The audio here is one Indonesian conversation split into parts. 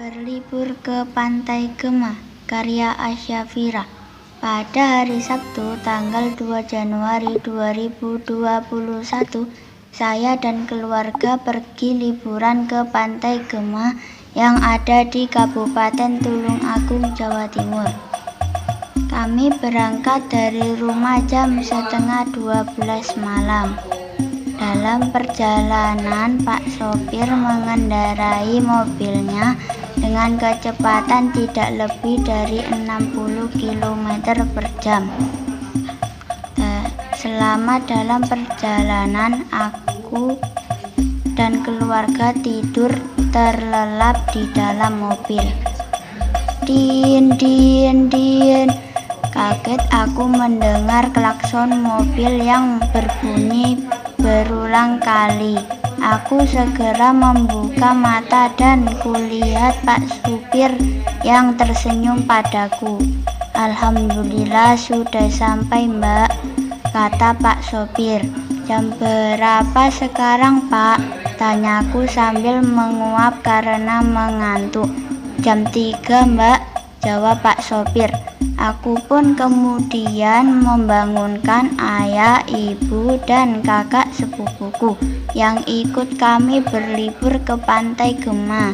Berlibur ke Pantai Gema, karya Asyafira. Pada hari Sabtu, tanggal 2 Januari 2021, saya dan keluarga pergi liburan ke Pantai Gema yang ada di Kabupaten Tulungagung, Jawa Timur. Kami berangkat dari rumah jam setengah 12 malam. Dalam perjalanan, Pak sopir mengendarai mobilnya dengan kecepatan tidak lebih dari 60 km per jam. Selama dalam perjalanan, aku dan keluarga tidur terlelap di dalam mobil. Din. Kaget aku mendengar klakson mobil yang berbunyi berulang kali. Aku segera membuka mata dan kulihat Pak supir yang tersenyum padaku. "Alhamdulillah sudah sampai, Mbak," kata Pak sopir. "Jam berapa sekarang, Pak?" tanyaku sambil menguap karena mengantuk. "Jam 3, Mbak," jawab Pak sopir. Aku pun kemudian membangunkan ayah, ibu, dan kakak sepupuku yang ikut kami berlibur ke Pantai Gema.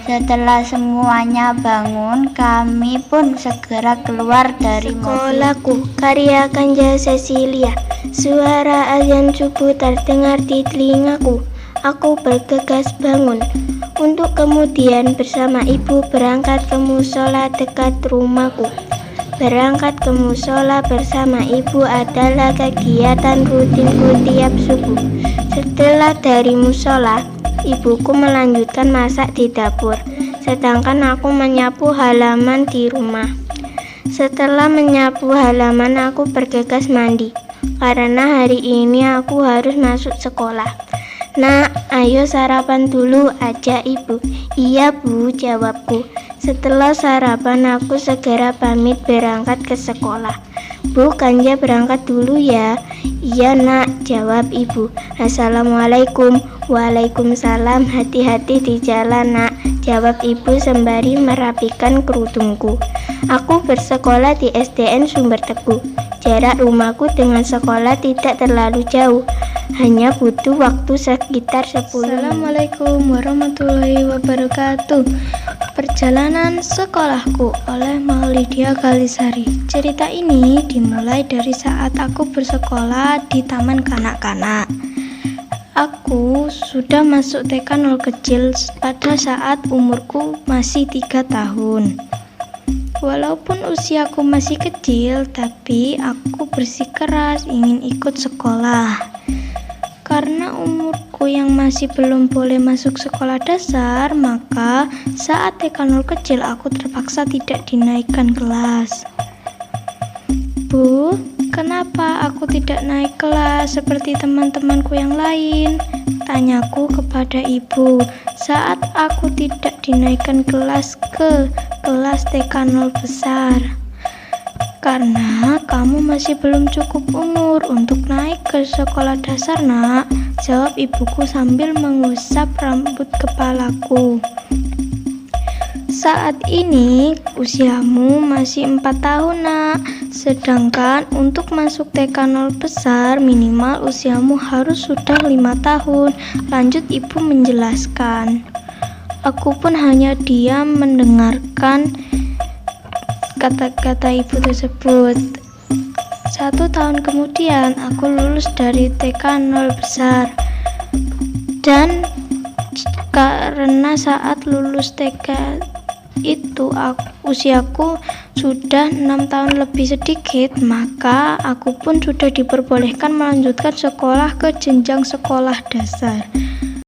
Setelah semuanya bangun, kami pun segera keluar dari Sekolahku, karya Kanja Cecilia. Suara azan subuh terdengar di telingaku. Aku bergegas bangun untuk kemudian bersama ibu berangkat ke musola dekat rumahku. Berangkat ke musola bersama ibu adalah kegiatan rutinku tiap subuh. Setelah dari musola, ibuku melanjutkan masak di dapur, sedangkan aku menyapu halaman di rumah. Setelah menyapu halaman, aku bergegas mandi, karena hari ini aku harus masuk sekolah. "Nak, ayo sarapan dulu," ajak ibu. "Iya, Bu," jawabku. Setelah sarapan, aku segera pamit berangkat ke sekolah. "Bu, Kanja berangkat dulu ya." "Iya, Nak," jawab ibu. "Assalamualaikum." "Waalaikumsalam, hati-hati di jalan, Nak," jawab ibu sembari merapikan kerudungku. Aku bersekolah di SDN Sumber Tebu. Jarak rumahku dengan sekolah tidak terlalu jauh, hanya butuh waktu sekitar 10 menit. Assalamualaikum warahmatullahi wabarakatuh. Perjalanan sekolahku oleh Maulidia Kalisari. Cerita ini dimulai dari saat aku bersekolah di Taman Kanak-kanak. Aku sudah masuk TK 0 kecil pada saat umurku masih 3 tahun. Walaupun usiaku masih kecil, tapi aku bersikeras ingin ikut sekolah. Karena umurku yang masih belum boleh masuk sekolah dasar, maka saat TK 0 kecil aku terpaksa tidak dinaikkan kelas. "Bu, kenapa aku tidak naik kelas seperti teman-temanku yang lain?" tanyaku kepada ibu saat aku tidak dinaikkan kelas ke kelas TK 0 besar. "Karena kamu masih belum cukup umur untuk naik ke sekolah dasar, Nak," jawab ibuku sambil mengusap rambut kepalaku. "Saat ini usiamu masih 4 tahun, Nak. Sedangkan untuk masuk TK 0 besar minimal usiamu harus sudah 5 tahun, lanjut ibu menjelaskan. Aku pun hanya diam mendengarkan kata-kata ibu tersebut. 1 tahun kemudian aku lulus dari TK 0 besar. Dan karena saat lulus TK itu usiaku sudah 6 tahun lebih sedikit, maka aku pun sudah diperbolehkan melanjutkan sekolah ke jenjang sekolah dasar.